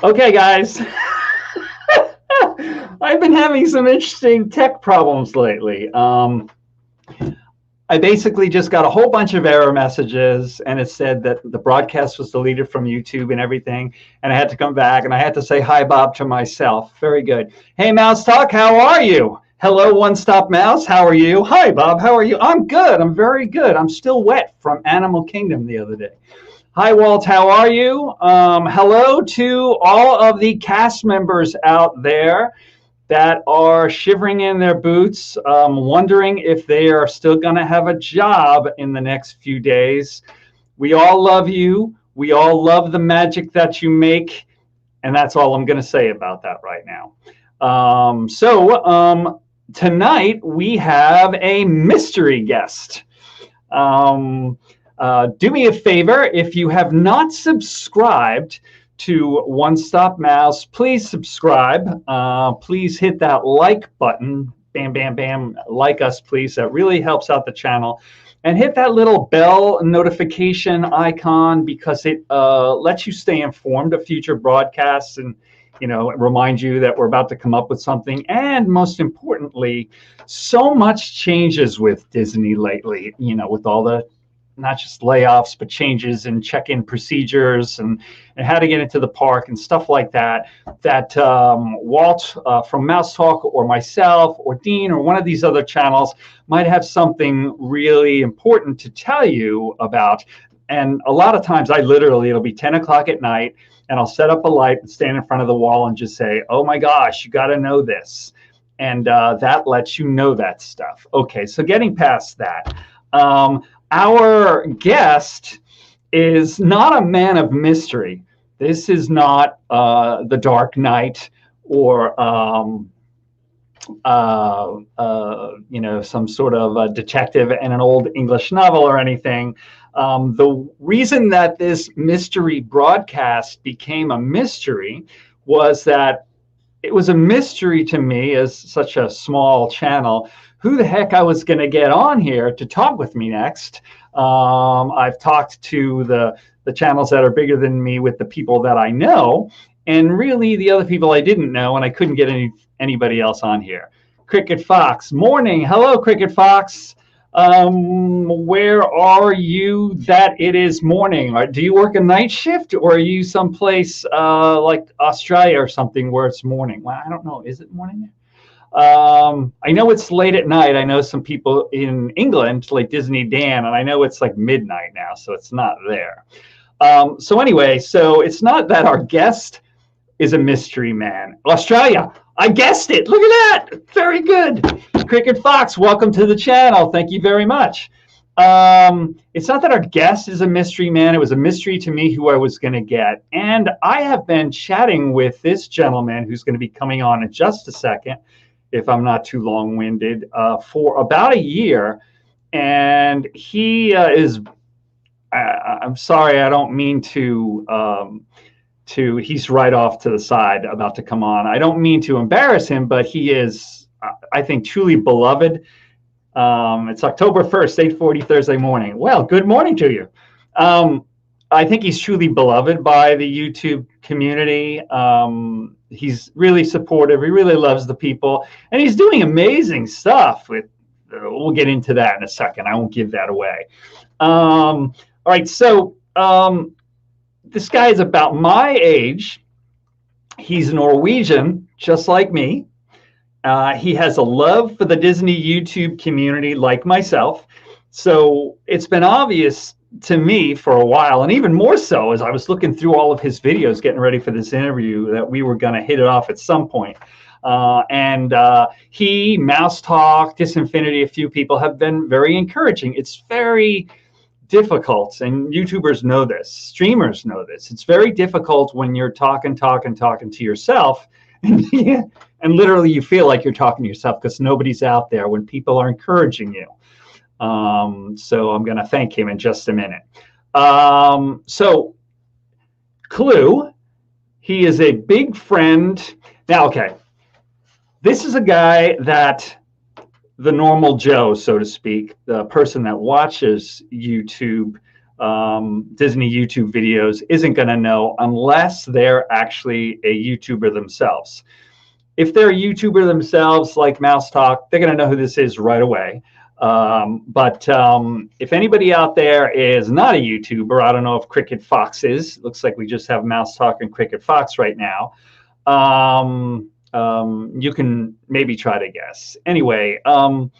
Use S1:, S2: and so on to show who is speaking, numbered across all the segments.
S1: Okay, guys. I've been having some interesting tech problems lately. I basically just got a whole bunch of error messages, and it said that the broadcast was deleted from YouTube and everything. And I had to come back, and I had to say hi, Bob, to myself. Very good. Hey, Mouse Talk, how are you? Hello, One Stop Mouse. How are you? Hi, Bob. How are you? I'm good. I'm very good. I'm still wet from Animal Kingdom the other day. Hi, Walt. How are you? Hello to all of the cast members out there that are shivering in their boots, wondering if they are still going to have a job in the next few days. We all love you. We all love the magic that you make. And that's all I'm going to say about that right now. Tonight we have a mystery guest. Do me a favor, if you have not subscribed to One Stop Mouse, please subscribe. Please hit that like button. Bam, bam, bam. Like us, please. That really helps out the channel. And hit that little bell notification icon because it lets you stay informed of future broadcasts and, remind you that we're about to come up with something. And most importantly, so much changes with Disney lately, with all the not just layoffs, but changes in check-in procedures and how to get into the park and stuff like that, Walt from Mouse Talk or myself or Dean or one of these other channels might have something really important to tell you about. And a lot of times it'll be 10 o'clock at night and I'll set up a light and stand in front of the wall and just say, oh my gosh, you got to know this. And that lets you know that stuff. Okay, so getting past that. Our guest is not a man of mystery. This is not The Dark Knight or some sort of a detective in an old English novel or anything. The reason that this mystery broadcast became a mystery was that it was a mystery to me as such a small channel who the heck I was going to get on here to talk with me next. I've talked to the channels that are bigger than me with the people that I know, and really the other people I didn't know, and I couldn't get anybody else on here. Cricket Fox, morning. Hello, Cricket Fox. Where are you that it is morning? Do you work a night shift, or are you someplace like Australia or something where it's morning? Well, I don't know. Is it morning there? I know it's late at night. I know some people in England, like Disney Dan, and I know it's like midnight now, so it's not there. So it's not that our guest is a mystery man. Australia, I guessed it. Look at that. Very good. Cricket Fox, welcome to the channel. Thank you very much. It's not that our guest is a mystery man. It was a mystery to me who I was going to get. And I have been chatting with this gentleman who's going to be coming on in just a second, if I'm not too long-winded, for about a year. And he is, I'm sorry, I don't mean he's right off to the side about to come on. I don't mean to embarrass him, but he is, I think, truly beloved. It's October 1st, 8:40 Thursday morning. Well, good morning to you. I think he's truly beloved by the YouTube community. He's really supportive. He really loves the people, and he's doing amazing stuff. We'll get into that in a second. I won't give that away. All right, so this guy is about my age. He's Norwegian, just like me. He has a love for the Disney YouTube community, like myself. So it's been obvious to me for a while, and even more so as I was looking through all of his videos getting ready for this interview, that we were going to hit it off at some point. He, Mouse Talk, Disinfinity, a few people have been very encouraging. It's very difficult, and YouTubers know this, streamers know this. It's very difficult when you're talking to yourself, and literally you feel like you're talking to yourself because nobody's out there when people are encouraging you. So I'm going to thank him in just a minute. So Clue, he is a big friend. Now, okay, this is a guy that the normal Joe, so to speak, the person that watches YouTube Disney YouTube videos isn't going to know unless they're actually a YouTuber themselves. If they're a YouTuber themselves, like Mouse Talk, they're going to know who this is right away. But if anybody out there is not a YouTuber, I don't know if Cricket Fox is. Looks like we just have Mouse Talk and Cricket Fox right now. You can maybe try to guess. Anyway, I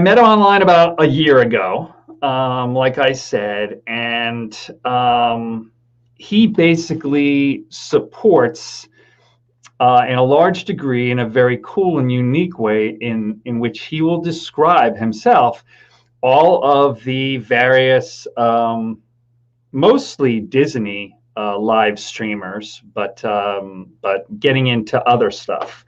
S1: met him online about a year ago, like I said, and he basically supports in a large degree, in a very cool and unique way, in which he will describe himself all of the various, mostly Disney live streamers, but getting into other stuff.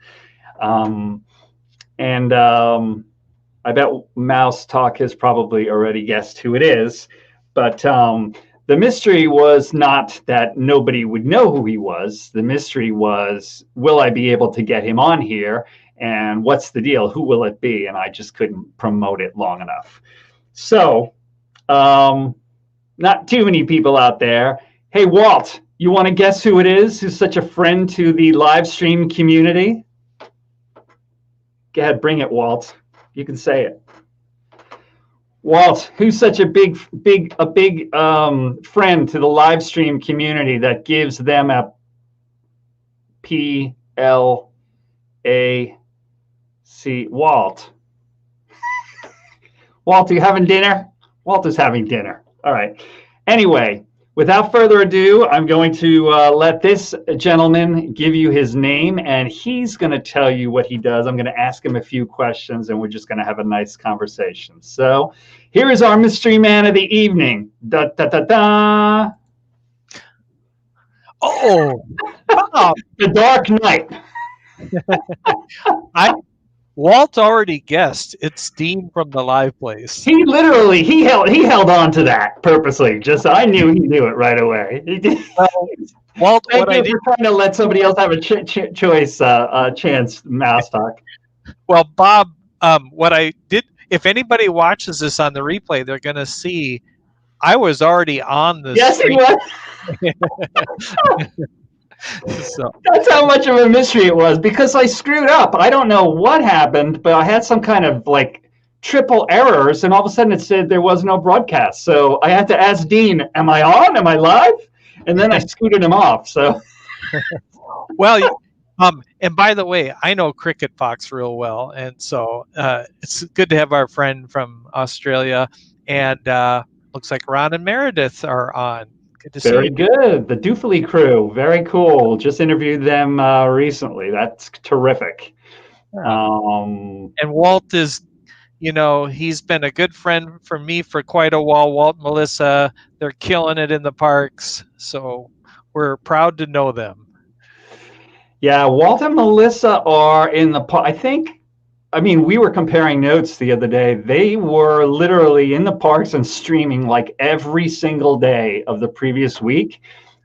S1: I bet Mouse Talk has probably already guessed who it is, but the mystery was not that nobody would know who he was. The mystery was, will I be able to get him on here? And what's the deal? Who will it be? And I just couldn't promote it long enough. So, not too many people out there. Hey, Walt, you want to guess who it is who's such a friend to the live stream community? Go ahead, bring it, Walt. You can say it. Walt, who's such a big friend to the live stream community that gives them a PLAC? Walt. Walt, are you having dinner? Walt is having dinner. All right. Anyway, without further ado, I'm going to let this gentleman give you his name, and he's going to tell you what he does. I'm going to ask him a few questions, and we're just going to have a nice conversation. So here is our mystery man of the evening. Da, da, da, da.
S2: Oh, wow.
S1: The Dark Knight.
S2: Walt already guessed. It's Dean from the Live Place.
S1: He literally he held on to that purposely. Just I knew he knew it right away. He did.
S2: Well, Walt,
S1: Thank you for trying to let somebody else have a chance. Mouse Talk.
S2: Well, Bob, what I did. If anybody watches this on the replay, they're going to see I was already on the.
S1: Yes,
S2: stream.
S1: He was. So. That's how much of a mystery it was, because I screwed up. I don't know what happened, but I had some kind of like triple errors, and all of a sudden it said there was no broadcast. So I had to ask Dean, am I on? Am I live? And then I scooted him off. So
S2: well, and by the way, I know Cricket Fox real well, and so it's good to have our friend from Australia, and looks like Ron and Meredith are on. Good to see you.
S1: Very good. The Doofily crew. Very cool. Just interviewed them recently. That's terrific.
S2: And Walt is, he's been a good friend for me for quite a while. Walt and Melissa, they're killing it in the parks. So we're proud to know them.
S1: Yeah, Walt and Melissa are in the park. We were comparing notes the other day. They were literally in the parks and streaming like every single day of the previous week.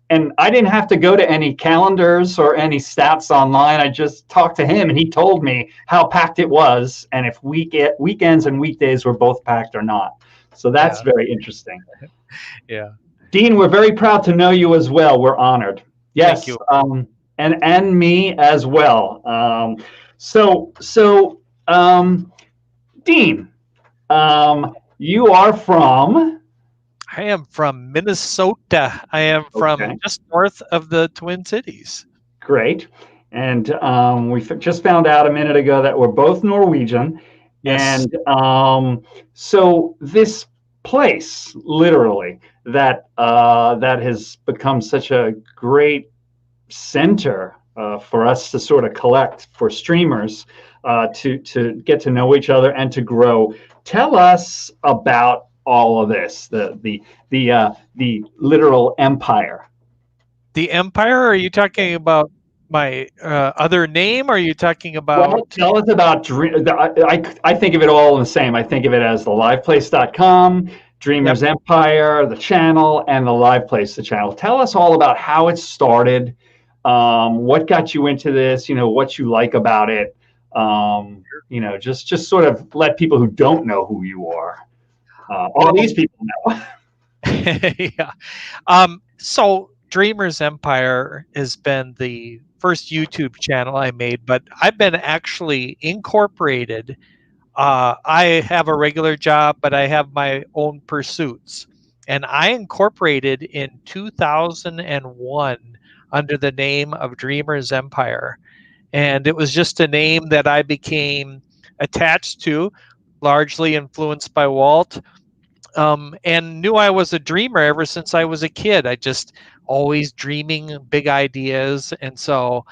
S1: And I didn't have to go to any calendars or any stats online. I just talked to him and he told me how packed it was and if weekends and weekdays were both packed or not. So that's very interesting.
S2: Yeah.
S1: Dean, we're very proud to know you as well. We're honored. Yes.
S2: Thank you.
S1: And me as well. Dean, you are from?
S2: I am from Minnesota. I am from just north of the Twin Cities.
S1: Great. And we just found out a minute ago that we're both Norwegian.
S2: Yes.
S1: And so this place, literally, that has become such a great center for us to sort of collect for streamers, to get to know each other and to grow. Tell us about all of this, the literal empire.
S2: The empire? Are you talking about my other name? Or are you talking about?
S1: Well, tell us about. I think of it all the same. I think of it as the liveplace.com, Dreamers Empire, the channel, and the Live Place, the channel. Tell us all about how it started. What got you into this? What you like about it. Just sort of let people who don't know who you are. All these people know.
S2: Yeah. So Dreamers Empire has been the first YouTube channel I made, but I've been actually incorporated. I have a regular job, but I have my own pursuits. And I incorporated in 2001 under the name of Dreamers Empire. And it was just a name that I became attached to, largely influenced by Walt, and knew I was a dreamer ever since I was a kid. I just always dreaming big ideas, and so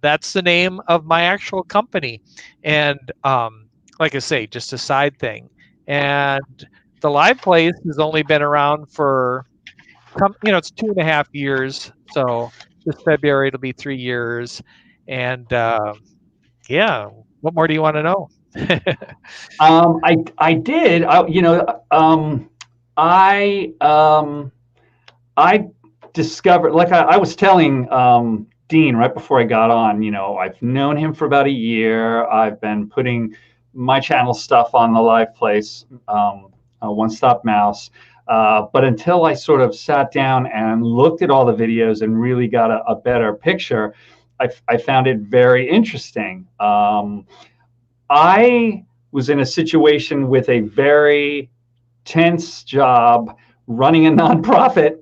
S2: that's the name of my actual company. And like I say, just a side thing. And the live place has only been around for, it's 2.5 years. So this February it'll be 3 years. And yeah, what more do you want to know?
S1: I did. I discovered, like I was telling Dean right before I got on. I've known him for about a year. I've been putting my channel stuff on the live place, One Stop Mouse. But until I sort of sat down and looked at all the videos and really got a better picture, I found it very interesting. I was in a situation with a very tense job running a nonprofit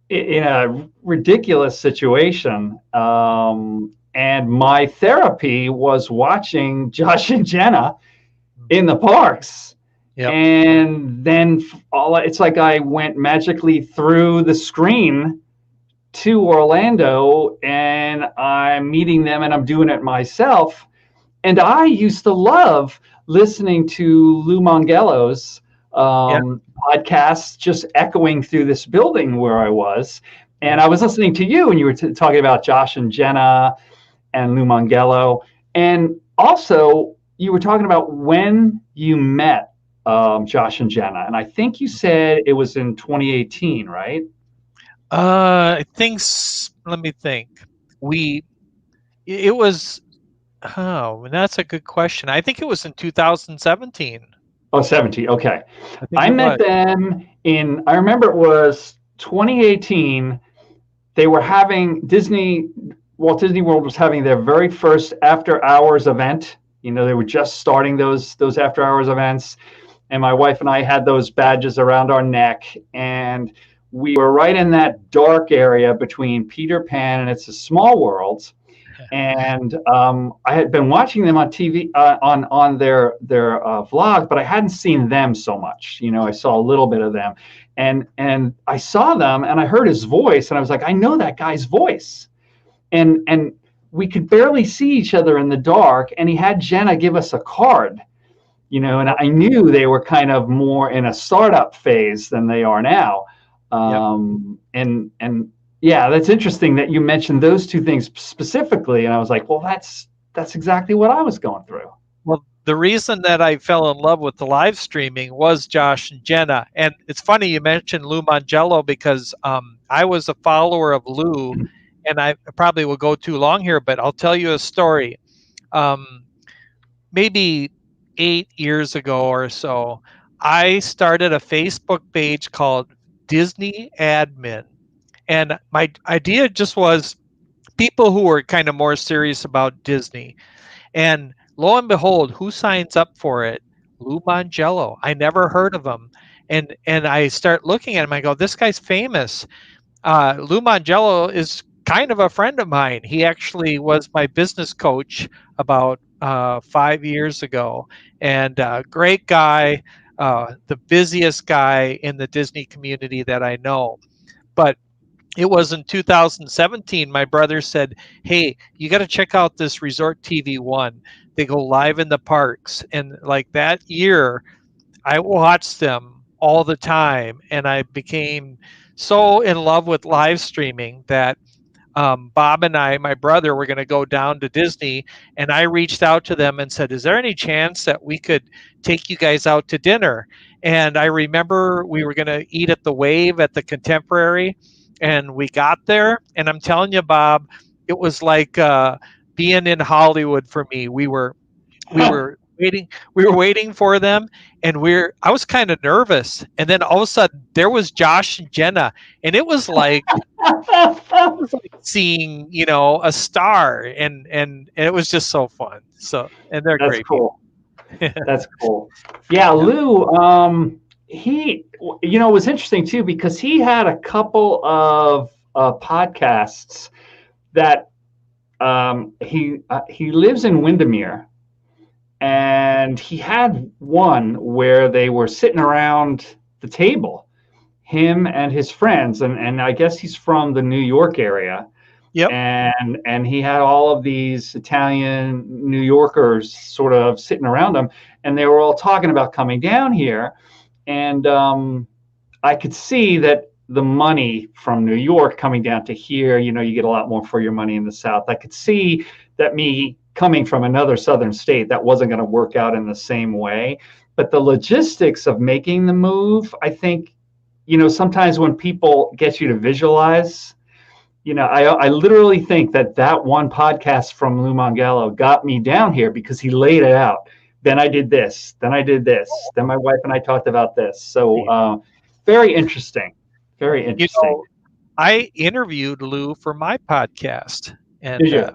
S1: in a ridiculous situation. And my therapy was watching Josh and Jenna in the parks.
S2: Yep.
S1: And then it's like I went magically through the screen to Orlando, and I'm meeting them and I'm doing it myself. And I used to love listening to Lou Mongello's podcasts, just echoing through this building where I was. And I was listening to you, and you were talking about Josh and Jenna and Lou Mongello. And also, you were talking about when you met Josh and Jenna. And I think you said it was in 2018, right?
S2: I think, let me think. It was, oh, that's a good question. I think it was in 2017.
S1: Oh, 17. Okay. I met them I remember it was 2018. They were having Walt Disney World was having their very first after hours event. They were just starting those after hours events. And my wife and I had those badges around our neck. And we were right in that dark area between Peter Pan and It's a Small World. And I had been watching them on TV, on their vlog, but I hadn't seen them so much. I saw a little bit of them, and I saw them, and I heard his voice, and I was like, I know that guy's voice, and we could barely see each other in the dark. And he had Jenna give us a card, and I knew they were kind of more in a startup phase than they are now. And yeah, that's interesting that you mentioned those two things specifically. And I was like, well, that's exactly what I was going through.
S2: Well, the reason that I fell in love with the live streaming was Josh and Jenna. And it's funny you mentioned Lou Mongello, because I was a follower of Lou, and I probably will go too long here, but I'll tell you a story. Maybe 8 years ago or so, I started a Facebook page called Disney Admin. And my idea just was people who were kind of more serious about Disney. And lo and behold, who signs up for it? Lou Mongello. I never heard of him. And I start looking at him. I go, this guy's famous. Lou Mongello is kind of a friend of mine. He actually was my business coach about 5 years ago. And great guy, the busiest guy in the Disney community that I know. But it was in 2017, my brother said, hey, you got to check out this Resort TV 1. They go live in the parks. And like that year, I watched them all the time. And I became so in love with live streaming that Bob and I, my brother, were going to go down to Disney. And I reached out to them and said, is there any chance that we could take you guys out to dinner? And I remember we were going to eat at the Wave at the Contemporary. And we got there, and I'm telling you, Bob, it was like being in Hollywood for me. We were We were waiting for them, and I was kind of nervous. And then all of a sudden, there was Josh and Jenna, and it was like seeing, a star, and it was just so fun. So, and they're
S1: That's
S2: great
S1: cool.
S2: people.
S1: That's cool. Yeah, Lou, he, it was interesting too because he had a couple of podcasts that he lives in Windermere, and he had one where they were sitting around the table, him and his friends, and I guess he's from the New York area.
S2: Yep.
S1: And he had all of these Italian New Yorkers sort of sitting around him, and they were all talking about coming down here. And I could see that the money from New York coming down to here, you get a lot more for your money in the South. I could see that me coming from another Southern state, that wasn't going to work out in the same way. But the logistics of making the move, I think, sometimes when people get you to visualize, I literally think that one podcast from Lou Mongello got me down here because he laid it out. Then I did this. Then I did this. Then my wife and I talked about this. So very interesting. Very interesting.
S2: I interviewed Lou for my podcast. And
S1: did you?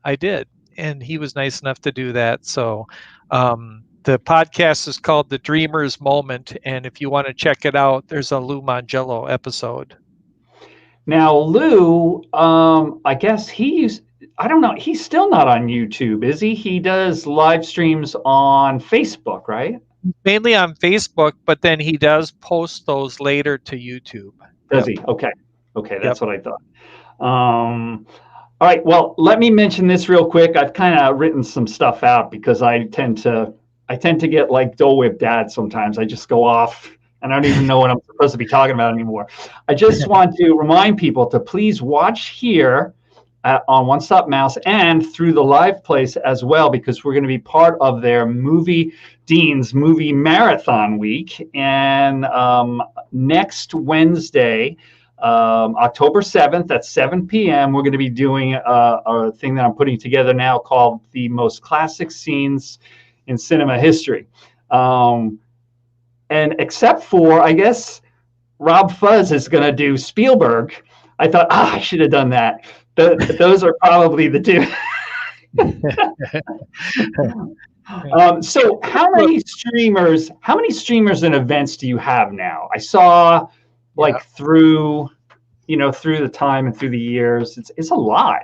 S2: I did. And he was nice enough to do that. So the podcast is called The Dreamer's Moment. And if you want to check it out, there's a Lou Mongello episode.
S1: Now, Lou, I guess I don't know, he's still not on YouTube, is he? He does live streams on Facebook, right?
S2: Mainly on Facebook, but then he does post those later to YouTube.
S1: Does he? Okay, that's what I thought. All right, well, let me mention this real quick. I've kind of written some stuff out because I tend to get like Dole Whip Dad sometimes. I just go off. And I don't even know what I'm supposed to be talking about anymore. I just want to remind people to please watch here on One Stop Mouse and through the live place as well, because we're going to be part of their Dean's Movie Marathon Week. And next Wednesday, October 7th at 7 p.m., we're going to be doing a thing that I'm putting together now called The Most Classic Scenes in Cinema History. And except for, I guess, Rob Fuzz is going to do Spielberg. I thought, I should have done that. Those are probably the two. So how many streamers and events do you have now? I saw through the time and through the years, it's a lot.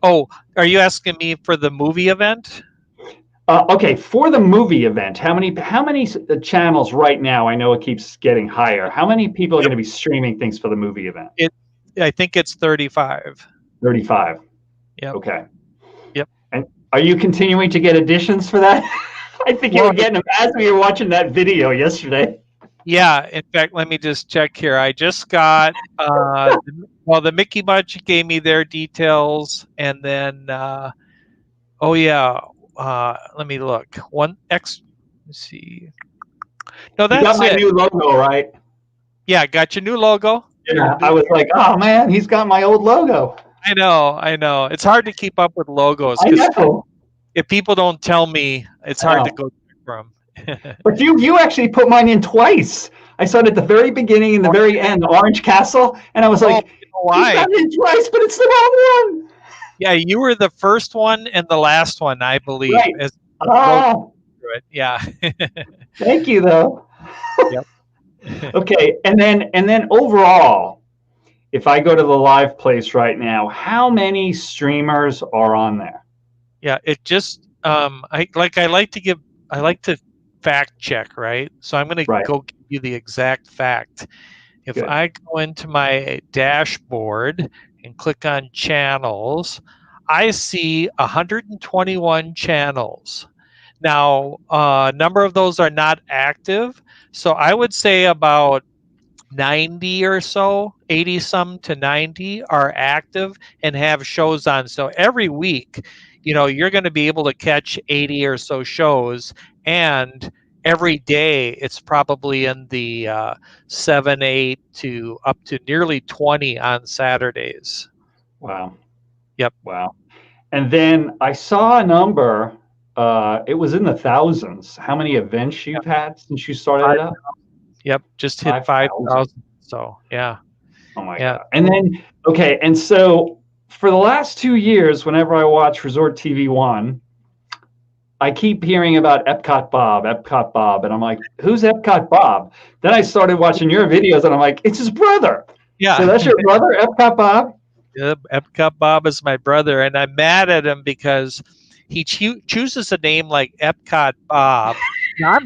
S2: Are you asking me for the movie event?
S1: Okay, for the movie event, how many channels right now? I know it keeps getting higher. How many people are going to be streaming things for the movie event?
S2: I think it's 35.
S1: 35.
S2: Yeah.
S1: Okay.
S2: Yep.
S1: And are you continuing to get additions for that? I think you were getting them as we were watching that video yesterday.
S2: Yeah. In fact, let me just check here. I just got the Mickey Bunch gave me their details, and then let me look. Let's see. No, that's
S1: you got my new logo, right?
S2: Yeah, I got your new logo.
S1: Yeah, I was like, oh man, he's got my old logo.
S2: I know. It's hard to keep up with logos.
S1: I know.
S2: If people don't tell me, it's hard to go from.
S1: But you actually put mine in twice. I saw it at the very beginning and the very end, the Orange Castle, and I was like,
S2: why?
S1: He's got it in twice, but it's the wrong one.
S2: Yeah, you were the first one and the last one, I believe.
S1: Right.
S2: Yeah.
S1: Thank you, though.
S2: Yep.
S1: Okay, and then overall, if I go to the live place right now, how many streamers are on there?
S2: Yeah, it just I like to fact check, right? So I'm going to go give you the exact fact. If I go into my dashboard and click on channels, I see 121 channels. Now, a number of those are not active. So I would say about 90 or so, 80 some to 90 are active and have shows on. So every week, you're going to be able to catch 80 or so shows, and every day it's probably in the 7, 8 to up to nearly 20 on Saturdays.
S1: Wow.
S2: Yep.
S1: Wow. And then I saw a number it was in the thousands. How many events you've had since you started it up?
S2: Yep, just hit
S1: 5,000.
S2: 5,000. So yeah,
S1: Oh my
S2: yeah.
S1: God. And then, okay, and so for the last 2 years, whenever I watch Resort TV One, I keep hearing about Epcot Bob, and I'm like, who's Epcot Bob? Then I started watching your videos, and I'm like, it's his brother. So
S2: Yeah,
S1: that's your brother, Epcot Bob?
S2: Yep, Epcot Bob is my brother, and I'm mad at him because he chooses a name like Epcot Bob. Now,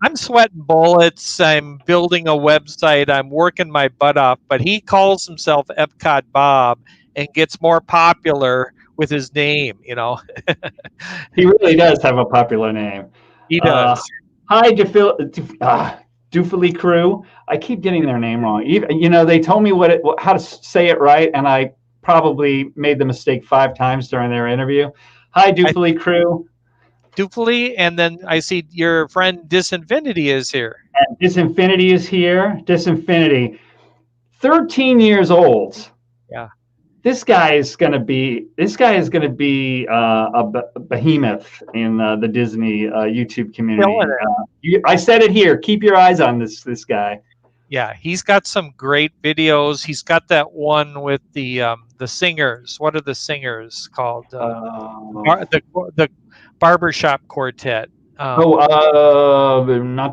S2: I'm sweating bullets. I'm building a website. I'm working my butt off, but he calls himself Epcot Bob and gets more popular with his name.
S1: He really does have a popular name.
S2: He
S1: Uh,
S2: does.
S1: Hi, Doofily Crew. I keep getting their name wrong. Even, they told me how to say it right, and I probably made the mistake 5 times during their interview. Hi, Doofily Crew.
S2: Dupley, and then I see your friend Disinfinity is here.
S1: And Disinfinity is here. Disinfinity, 13 years old.
S2: Yeah.
S1: This guy is going to be a behemoth in the Disney YouTube community. I said it here. Keep your eyes on this guy.
S2: Yeah, he's got some great videos. He's got that one with the singers. What are the singers called? The barbershop quartet.
S1: Not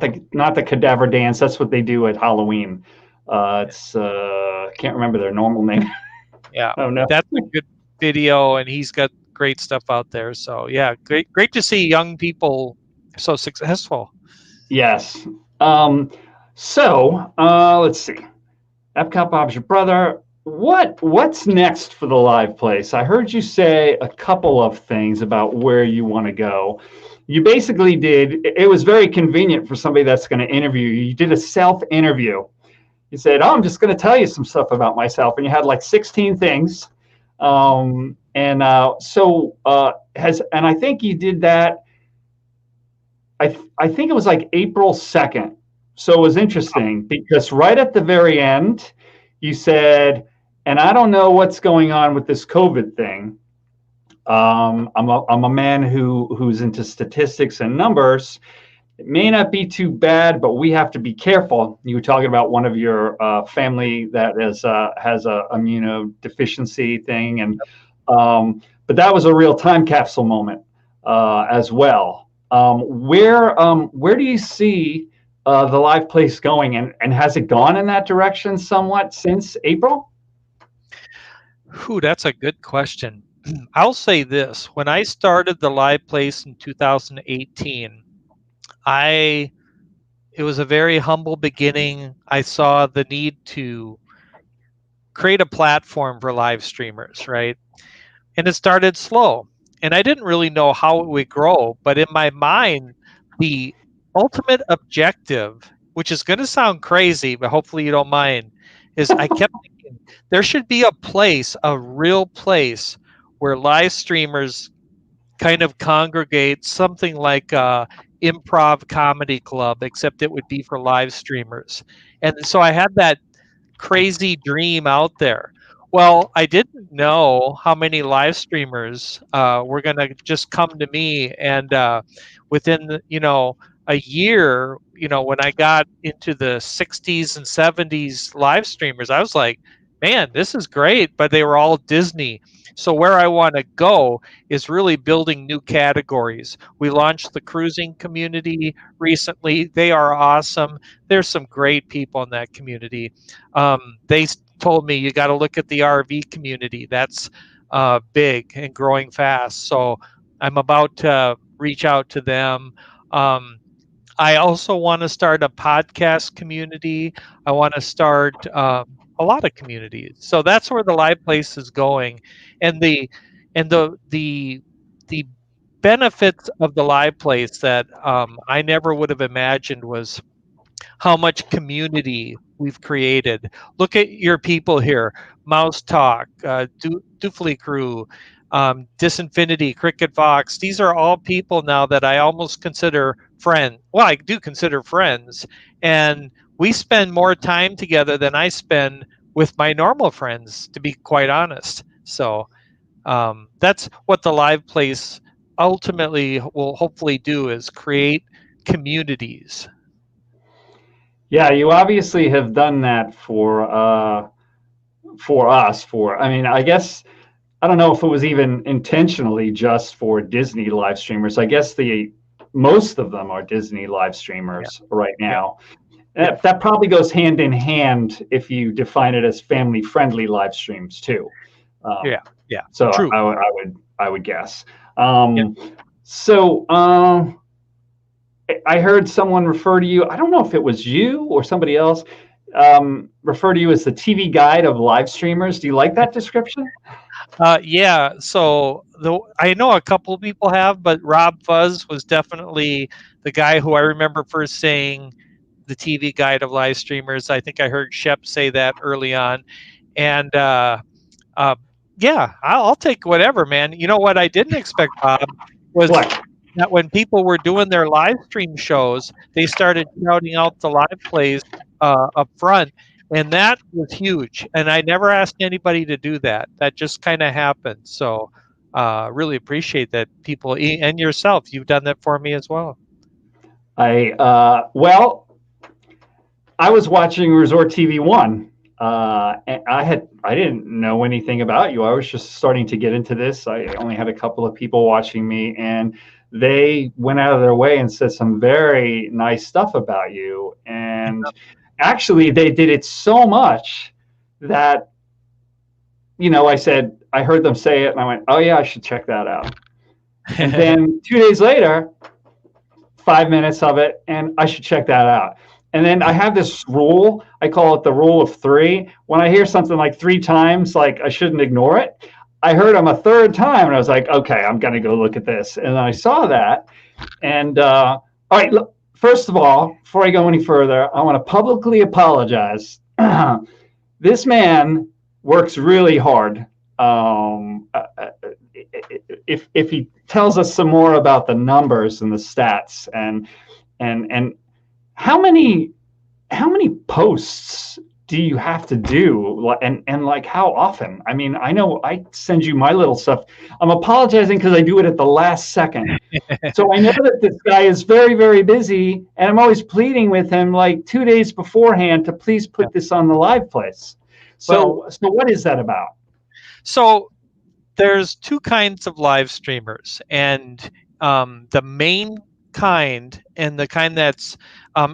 S1: the cadaver dance. That's what they do at Halloween. Can't remember their normal name.
S2: Yeah.
S1: Oh no.
S2: That's a good video, and he's got great stuff out there. So yeah, great to see young people so successful.
S1: Yes. Let's see. Epcot Bob's your brother. What's next for the live place? I heard you say a couple of things about where you want to go. You basically it was very convenient for somebody that's going to interview you. You did a self-interview. You said, I'm just going to tell you some stuff about myself. And you had like 16 things. And I think you did that. I think it was like April 2nd. So it was interesting because right at the very end, you said, and I don't know what's going on with this COVID thing. I'm a man who's into statistics and numbers. It may not be too bad, but we have to be careful. You were talking about one of your family that has a immunodeficiency thing, and but that was a real time capsule moment as well. Where do you see the live place going, and has it gone in that direction somewhat since April?
S2: Ooh, that's a good question. I'll say this: when I started the live place in 2018. It was a very humble beginning. I saw the need to create a platform for live streamers, right? And it started slow. And I didn't really know how it would grow, but in my mind, the ultimate objective, which is going to sound crazy, but hopefully you don't mind, is I kept thinking there should be a real place where live streamers kind of congregate, something like improv comedy club, except it would be for live streamers. And so I had that crazy dream out there. Well, I didn't know how many live streamers were going to just come to me, and within a year, when I got into the 60s and 70s live streamers, I was like, man, this is great, but they were all Disney. So where I want to go is really building new categories. We launched the cruising community recently. They are awesome. There's some great people in that community. They told me you got to look at the RV community. That's big and growing fast. So I'm about to reach out to them. I also want to start a podcast community. I want to start a lot of communities. So that's where the live place is going, and the benefits of the live place that I never would have imagined was how much community we've created. Look at your people here: Mouse Talk, Doofly Crew, Disinfinity, Cricket Fox. These are all people now that I almost consider friends. Well, I do consider friends, and we spend more time together than I spend with my normal friends, to be quite honest. So that's what the live place ultimately will hopefully do is create communities.
S1: Yeah, you obviously have done that for us. I mean, I guess I don't know if it was even intentionally just for Disney live streamers. I guess the most of them are Disney live
S2: Yeah,
S1: streamers right
S2: yeah,
S1: now.
S2: yeah,
S1: That probably goes hand in hand if you define it as family friendly live streams too.
S2: yeah,
S1: Um,
S2: yeah.
S1: so
S2: True.
S1: I would guess.
S2: Yeah.
S1: So I heard someone refer to you. I don't know if it was you or somebody else refer to you as the TV guide of live streamers. Do you like that description?
S2: Yeah. So I know a couple people have, but Rob Fuzz was definitely the guy who I remember first saying the TV guide of live streamers. I think I heard Shep say that early on, and uh, yeah, I'll take whatever, man. You know what I didn't expect, Bob, was
S1: What?
S2: that when people were doing their live stream shows, they started shouting out the live plays up front, and that was huge. And I never asked anybody to do that. That just kind of happened. So, really appreciate that people and yourself. You've done that for me as well.
S1: Well, I was watching Resort TV One. And I didn't know anything about you. I was just starting to get into this. I only had a couple of people watching me, and they went out of their way and said some very nice stuff about you. And actually, they did it so much that I heard them say it, and I went, "Oh yeah, I should check that out." And then 2 days later, 5 minutes of it, and I should check that out. And then I have this rule. I call it the rule of three. When I hear something like three times, like I shouldn't ignore it. I heard them a third time, and I was like, okay, I'm going to go look at this. And I saw that. And all right, look, first of all, before I go any further, I want to publicly apologize. This man works really hard. If he tells us some more about the numbers and the stats and how many posts do you have to do and like how often? I mean, I know I send you my little stuff. I'm apologizing because I do it at the last second. So I know that this guy is very, very busy, and I'm always pleading with him like 2 days beforehand to please put this on the live place.
S2: Well,
S1: So what is that about?
S2: so there's two kinds of live streamers, and the main kind and the kind that's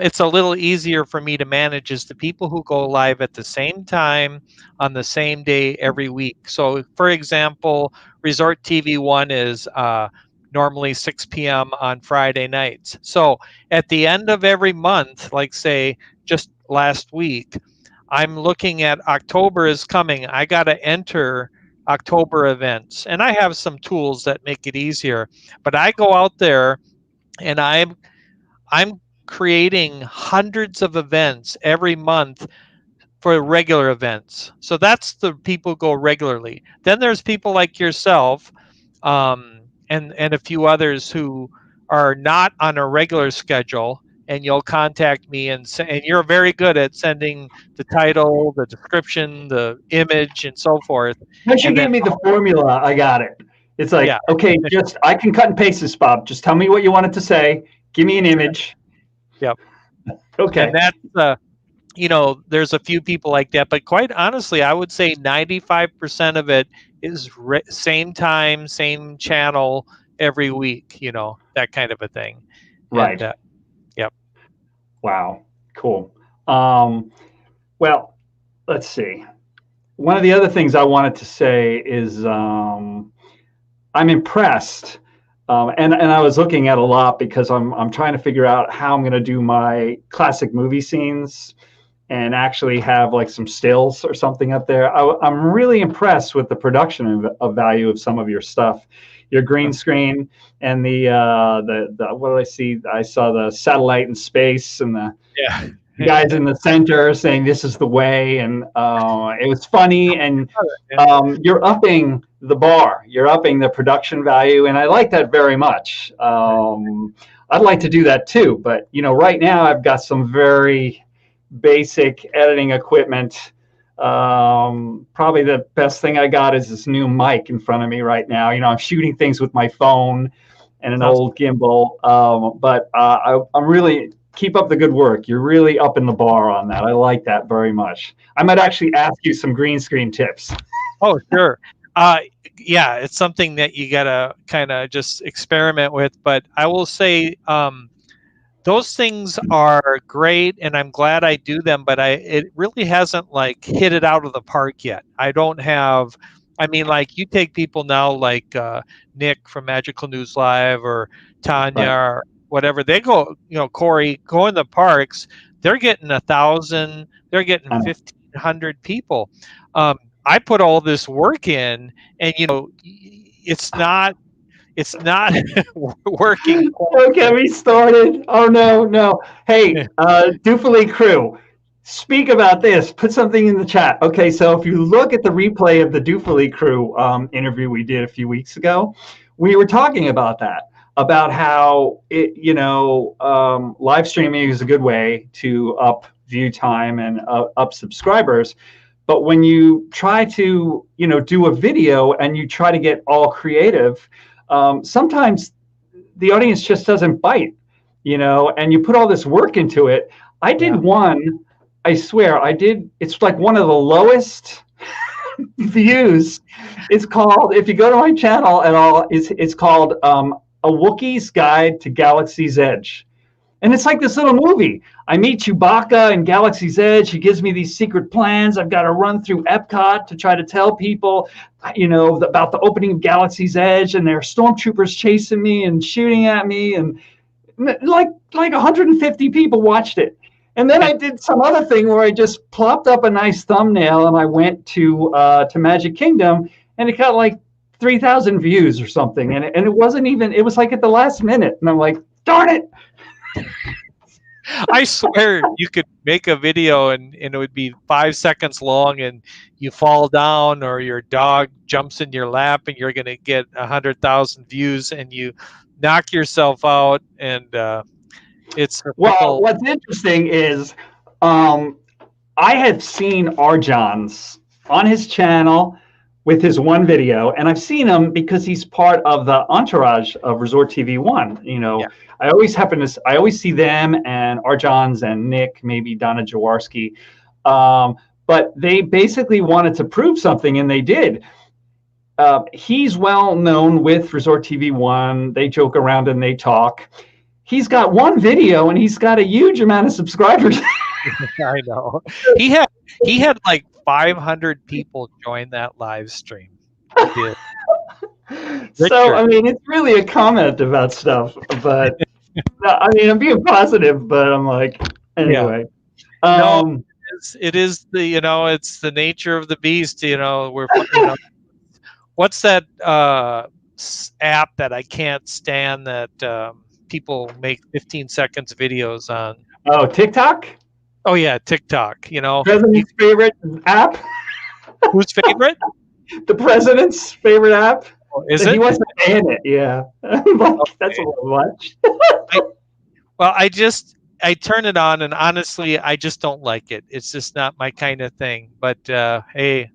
S2: it's a little easier for me to manage is the people who go live at the same time on the same day every week. So for example, Resort TV 1 is normally 6 p.m. on Friday nights. So at the end of every month, like say just last week, I'm looking at October is coming. I got to enter October events, and I have some tools that make it easier. But I go out there and I'm creating hundreds of events every month for regular events. So that's the people who go regularly. Then there's people like yourself, and a few others who are not on a regular schedule, and you'll contact me and you're very good at sending the title, the description, the image, and so forth.
S1: Once you
S2: And then
S1: gave me the formula, I got it. It's like,
S2: yeah,
S1: okay, just I can cut and paste this, Bob. Just tell me what you wanted to say. Give me an image.
S2: yep.
S1: Okay.
S2: And that's there's a few people like that, but quite honestly, I would say 95% of it is same time, same channel every week, that kind of a thing.
S1: Right.
S2: And yep.
S1: Wow. Cool. Well, let's see. One of the other things I wanted to say is I'm impressed. And I was looking at a lot because I'm trying to figure out how I'm going to do my classic movie scenes and actually have like some stills or something up there. I'm really impressed with the production of value of some of your stuff, your green screen and the what did I see? I saw the satellite in space and the
S2: Yeah.
S1: guys in the center saying this is the way, and it was funny. And you're upping the bar, you're upping the production value, and I like that very much. I'd like to do that too, but right now I've got some very basic editing equipment. Probably the best thing I got is this new mic in front of me right now. I'm shooting things with my phone and an old gimbal. But I'm really keep up the good work. You're really up in the bar on that. I like that very much. I might actually ask you some green screen tips.
S2: Oh, sure. Yeah, it's something that you gotta kind of just experiment with. But I will say, those things are great, and I'm glad I do them. But it really hasn't like hit it out of the park yet. I don't have. I mean, like you take people now, like Nick from Magical News Live or Tanya
S1: Right.
S2: or whatever. They go, Corey, go in the parks. They're getting 1,000. They're getting 1,500 people. I put all this work in, and it's not working.
S1: Don't get me started. Oh no. Hey, Dufali crew, speak about this. Put something in the chat. Okay, so if you look at the replay of the Dufali crew interview we did a few weeks ago, we were talking about that, about how live streaming is a good way to up view time and up subscribers. But when you try to, do a video and you try to get all creative, sometimes the audience just doesn't bite, and you put all this work into it. I did one, I swear, it's like one of the lowest views. It's called, if you go to my channel at all, it's called A Wookiee's Guide to Galaxy's Edge. And it's like this little movie. I meet Chewbacca in Galaxy's Edge. He gives me these secret plans. I've got to run through Epcot to try to tell people, about the opening of Galaxy's Edge. And there are stormtroopers chasing me and shooting at me. And like 150 people watched it. And then I did some other thing where I just plopped up a nice thumbnail and I went to Magic Kingdom, and it got like 3,000 views or something. And it wasn't even, it was like at the last minute. And I'm like, darn it.
S2: I swear you could make a video and it would be 5 seconds long, and you fall down or your dog jumps in your lap and you're going to get 100,000 views, and you knock yourself out. And it's
S1: well. What's interesting is I have seen Arjan's on his channel with his one video, and I've seen him because he's part of the entourage of Resort TV One. I always see them and Arjan's and Nick, maybe Donna Jaworski. But they basically wanted to prove something, and they did. He's well known with Resort TV One. They joke around and they talk. He's got one video and he's got a huge amount of subscribers.
S2: I know. He had like 500 people join that live stream. He did.
S1: So, I mean, it's really a comment about stuff, but I mean, I'm being positive, but I'm like, anyway.
S2: Yeah. No, it is the, it's the nature of the beast. What's that app that I can't stand that people make 15 seconds videos on?
S1: Oh, TikTok?
S2: Oh yeah, TikTok.
S1: President's favorite app.
S2: Whose favorite?
S1: The president's favorite app.
S2: Oh, is it?
S1: He wants to ban it. Yeah, okay. That's a little much.
S2: I turn it on, and honestly, I just don't like it. It's just not my kind of thing. But hey,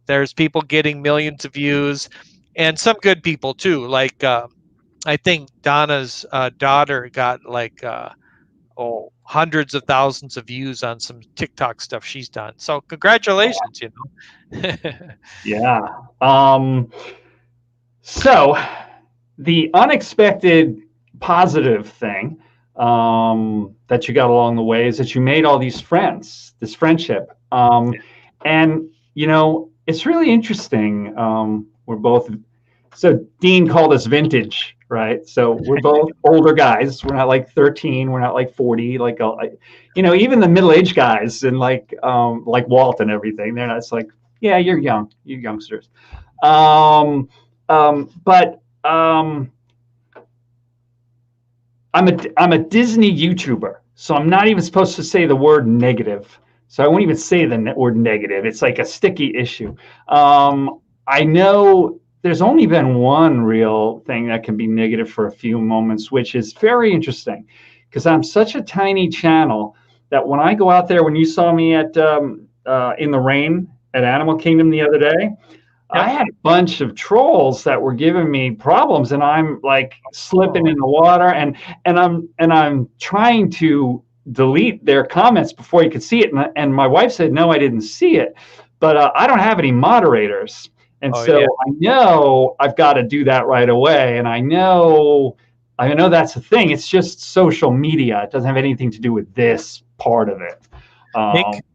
S2: there's people getting millions of views, and some good people too. Like I think Donna's daughter got like hundreds of thousands of views on some TikTok stuff she's done. So congratulations,
S1: Yeah. So the unexpected positive thing that you got along the way is that you made all these friends, this friendship. And, it's really interesting. We're both, so Dean called us vintage, right? So we're both older guys. We're not like 13. We're not like 40. Like, even the middle-aged guys and like Walt and everything, they're not, it's like, yeah, you're young, you youngsters. But I'm a Disney YouTuber, so I'm not even supposed to say the word negative. So I won't even say the word negative. It's like a sticky issue. I know there's only been one real thing that can be negative for a few moments, which is very interesting because I'm such a tiny channel that when I go out there, when you saw me at in the rain at Animal Kingdom the other day. I
S2: Yep.
S1: had a bunch of trolls that were giving me problems, and I'm like slipping in the water, and I'm trying to delete their comments before you could see it, and my wife said no, I didn't see it, but I don't have any moderators, and
S2: Oh,
S1: so
S2: yeah.
S1: I know I've got to do that right away, and I know that's the thing. It's just social media. It doesn't have anything to do with this part of it.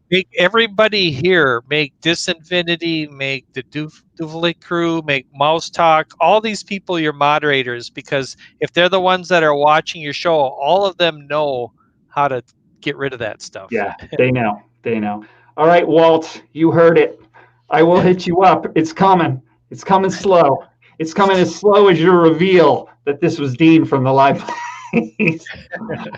S2: Make everybody here, make Disinfinity, make the Duvalik crew, make Mouse Talk, all these people your moderators, because if they're the ones that are watching your show, all of them know how to get rid of that stuff.
S1: Yeah, they know. They know. All right, Walt, you heard it. I will hit you up. It's coming. It's coming slow. It's coming as slow as your reveal that this was Dean from the live.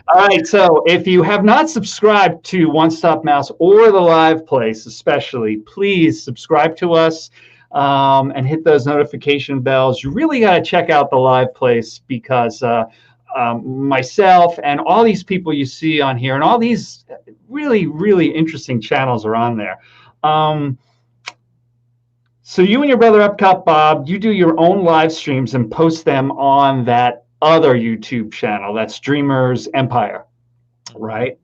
S1: All right, so if you have not subscribed to One Stop Mouse or the Live Place, especially, please subscribe to us and hit those notification bells. You really got to check out the Live Place because myself and all these people you see on here and all these really, really interesting channels are on there. So you and your brother Epcot Bob, you do your own live streams and post them on that other YouTube channel. That's Dreamers Empire, right?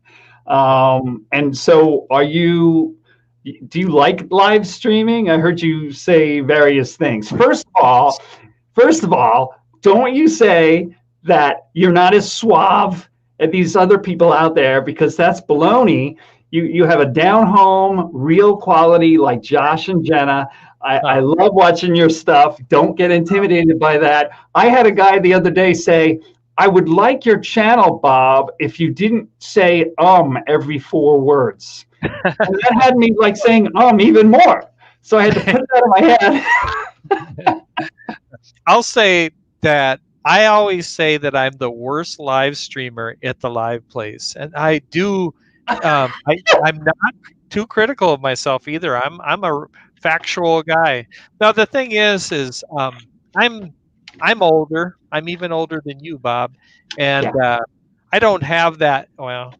S1: And so do you like live streaming? I heard you say various things. First of all, don't you say that you're not as suave as these other people out there, because that's baloney. You have a down home, real quality like Josh and Jenna. I love watching your stuff. Don't get intimidated by that. I had a guy the other day say, I would like your channel, Bob, if you didn't say every 4 words. And that had me like saying even more. So I had to put it out of my head.
S2: I'll say that I always say that I'm the worst live streamer at the Live Place, and I do. I'm not too critical of myself either. I'm a factual guy. Now the thing is I'm older. I'm even older than you, Bob, and I don't have that. Well,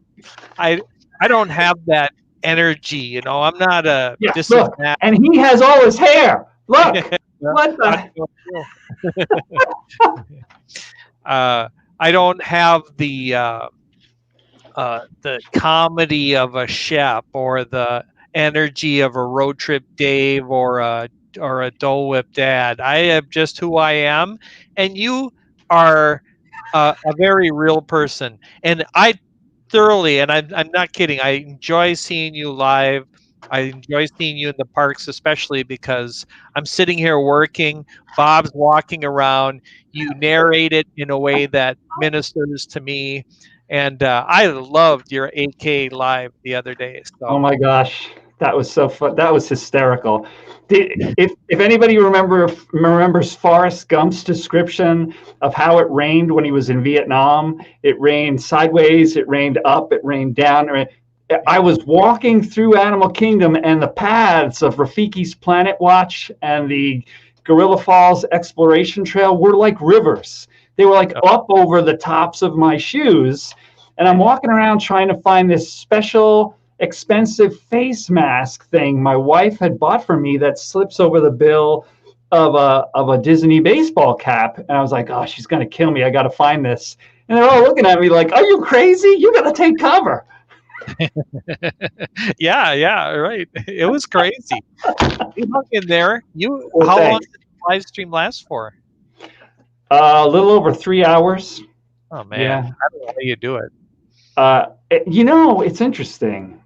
S2: I don't have that energy. You know, I'm not a.
S1: Yeah, look, and he has all his hair. Look, what the?
S2: I don't have the comedy of a Shep or the energy of a Road Trip Dave or a Dole Whip Dad. I am just who I am, and you are a very real person. And I thoroughly, and I'm not kidding, I enjoy seeing you live. I enjoy seeing you in the parks, especially because I'm sitting here working. Bob's walking around. You narrate it in a way that ministers to me. And I loved your 8K live the other day. So.
S1: Oh my gosh, that was so fun. That was hysterical. If anybody remembers Forrest Gump's description of how it rained when he was in Vietnam, it rained sideways, it rained up, it rained down. I was walking through Animal Kingdom, and the paths of Rafiki's Planet Watch and the Gorilla Falls Exploration Trail were like rivers. They were like up over the tops of my shoes. And I'm walking around trying to find this special, expensive face mask thing my wife had bought for me that slips over the bill of a Disney baseball cap. And I was like, oh, she's going to kill me. I got to find this. And they're all looking at me like, are you crazy? You got to take cover.
S2: Yeah, right. It was crazy. You hung in there. How long did the live stream last for?
S1: A little over 3 hours.
S2: Oh man, yeah. I don't know how you do it.
S1: It's interesting.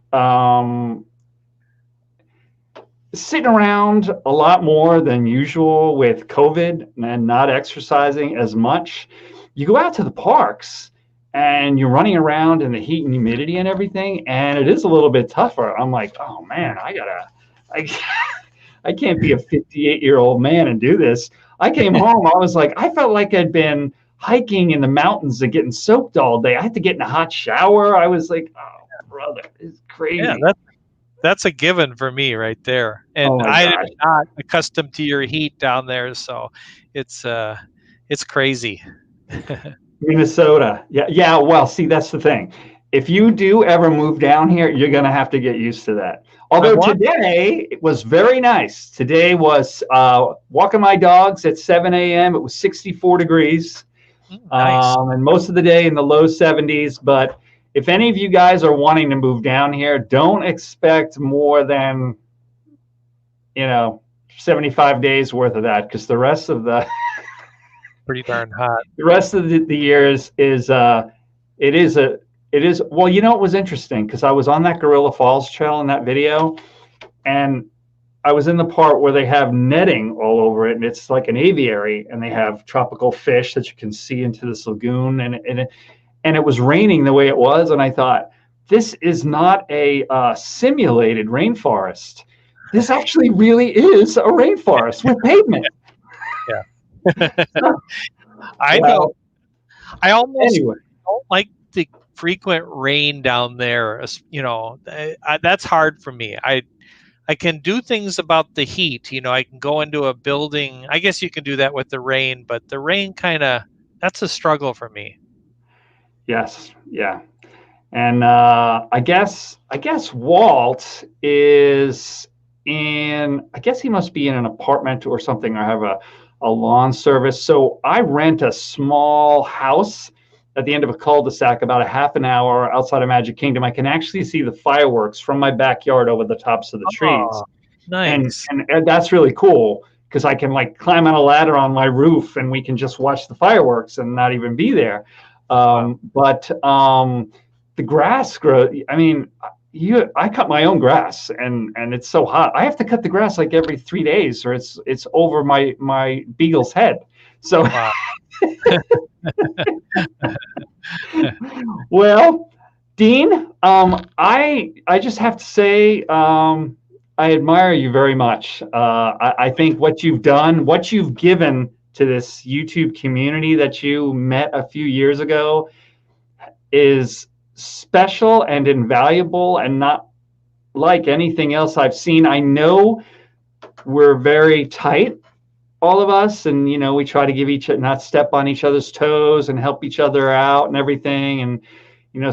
S1: Sitting around a lot more than usual with COVID and not exercising as much. You go out to the parks and you're running around in the heat and humidity and everything, and it is a little bit tougher. I'm like, oh man, I can't be a 58-year-old man and do this. I came home, I was like, I felt like I'd been hiking in the mountains and getting soaked all day. I had to get in a hot shower. I was like, oh brother, it's crazy.
S2: Yeah, that's a given for me right there. And I'm not accustomed to your heat down there, so it's crazy.
S1: Minnesota. Yeah. Well, see, that's the thing. if you do ever move down here, you're going to have to get used to that. Although today it was very nice. Today was walking my dogs at 7 a.m. It was 64 degrees.
S2: Nice.
S1: And most of the day in the low 70s. But if any of you guys are wanting to move down here, don't expect more than, 75 days worth of that, because the rest of the
S2: pretty darn hot.
S1: The rest of the year is well, it was interesting because I was on that Gorilla Falls trail in that video, and I was in the part where they have netting all over it, and it's like an aviary, and they have tropical fish that you can see into this lagoon, and it was raining the way it was, and I thought, this is not a simulated rainforest. This actually really is a rainforest with pavement.
S2: Yeah. I know. I almost don't like the frequent rain down there. That's hard for me. I can do things about the heat. I can go into a building. I guess you can do that with the rain, but the rain that's a struggle for me.
S1: Yes. Yeah. And I guess Walt is I guess he must be in an apartment or something, or have a lawn service. So I rent a small house at the end of a cul-de-sac, about a half an hour outside of Magic Kingdom. I can actually see the fireworks from my backyard over the tops of the trees.
S2: Nice.
S1: And that's really cool, because I can climb on a ladder on my roof, and we can just watch the fireworks and not even be there. But the grass grows. I mean, I cut my own grass, and it's so hot. I have to cut the grass every 3 days, or it's over my beagle's head. So, wow. Well, Dean, I just have to say, I admire you very much. I think what you've done, what you've given to this YouTube community that you met a few years ago, is special and invaluable, and not like anything else I've seen. I know we're very tight, all of us, and we try to give not step on each other's toes and help each other out and everything, and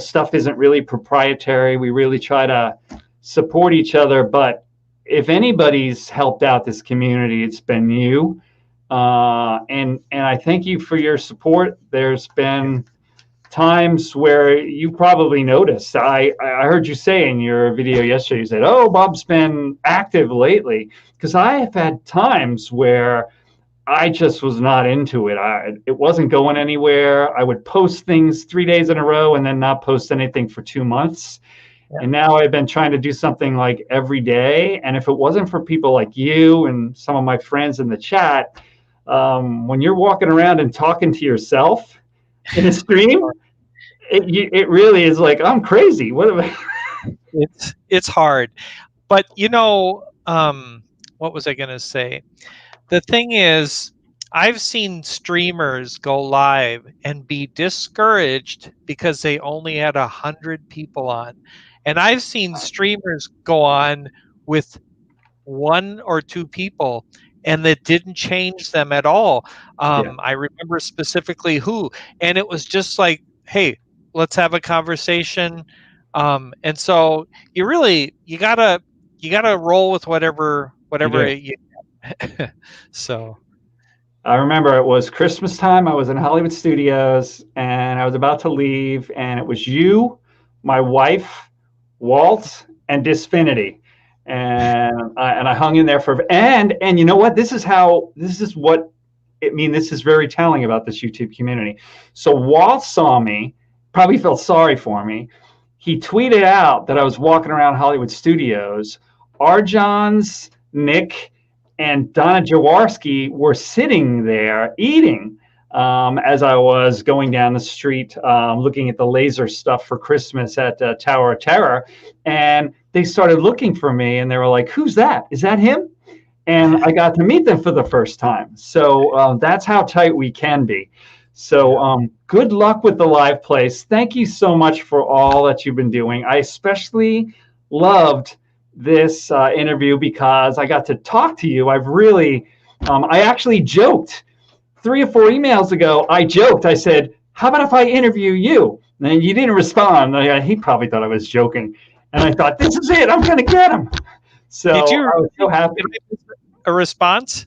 S1: stuff isn't really proprietary. We really try to support each other. But if anybody's helped out this community, it's been you, and I thank you for your support. There's been times where you probably noticed. I heard you say in your video yesterday, you said, "Oh, Bob's been active lately," because I have had times where I just was not into it. It wasn't going anywhere. I would post things 3 days in a row and then not post anything for 2 months. Yeah. And now I've been trying to do something every day. And if it wasn't for people like you and some of my friends in the chat, when you're walking around and talking to yourself in a stream, it really is I'm crazy. What am I?
S2: It's hard. But what was I going to say? The thing is, I've seen streamers go live and be discouraged because they only had 100 people on. And I've seen streamers go on with 1 or 2 people, and that didn't change them at all. I remember specifically who, and it was just hey, let's have a conversation. And so you gotta roll with whatever you so
S1: I remember it was Christmas time. I was in Hollywood Studios, and I was about to leave, and it was you, my wife, Walt, and Disfinity, and I hung in there and you know what? This is what it means. This is very telling about this YouTube community. So Walt saw me, probably felt sorry for me. He tweeted out that I was walking around Hollywood Studios. Arjan's, Nick, and Donna Jaworski were sitting there eating as I was going down the street looking at the laser stuff for Christmas at Tower of Terror. And they started looking for me, and they were like, "Who's that? Is that him?" And I got to meet them for the first time. So that's how tight we can be. So good luck with the live place. Thank you so much for all that you've been doing. I especially loved this interview because I got to talk to you. I've really, I actually joked 3 or 4 emails ago. I joked. I said, "How about if I interview you?" And you didn't respond. He probably thought I was joking. And I thought, this is it. I'm going to get him. So
S2: Did you
S1: I was so happy.
S2: a response?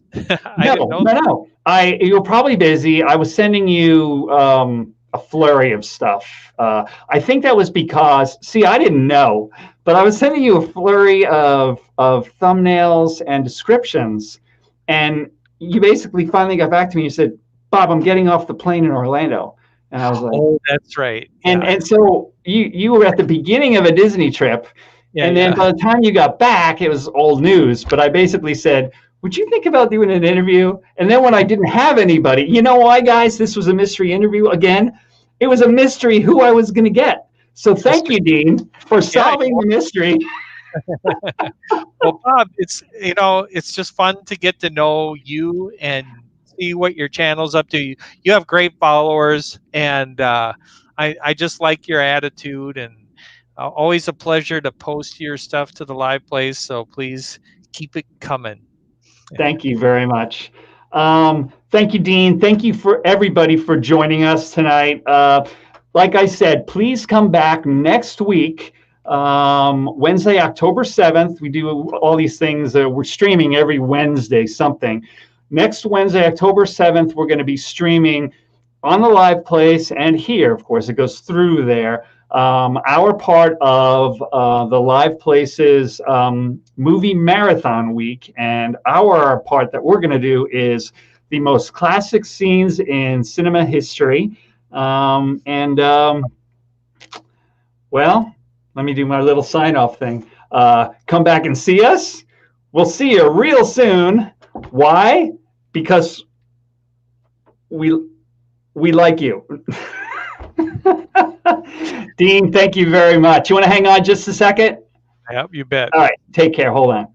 S1: No. You were probably busy. I was sending you a flurry of stuff. I think that was because, see, I didn't know, but I was sending you a flurry of thumbnails and descriptions. And you basically finally got back to me. You said, Bob, I'm getting off the plane in Orlando. And I was like,
S2: oh, that's right.
S1: And so you were at the beginning of a Disney trip. And then by the time you got back, it was old news. But I basically said, would you think about doing an interview? And then when I didn't have anybody, you know why, guys? This was a mystery interview again. It was a mystery who I was going to get. So thank you, Dean, for solving the mystery.
S2: Well, Bob, it's just fun to get to know you and see what your channel's up to. You have great followers, and I just like your attitude, and always a pleasure to post your stuff to the live place. So please keep it coming.
S1: Thank you very much. Thank you, Dean. Thank you for everybody for joining us tonight. Like I said, please come back next week, Wednesday, October 7th. We do all these things. We're streaming every Wednesday something. Next Wednesday, October 7th, we're going to be streaming on the live place and here. Of course, it goes through there. Our part of the live places movie marathon week, and our part that we're going to do is the most classic scenes in cinema history. Well, let me do my little sign-off thing. Come back and see us. We'll see you real soon. Why? Because we like you. Dean, thank you very much. You want to hang on just a second?
S2: Yep, you bet.
S1: All right, take care. Hold on.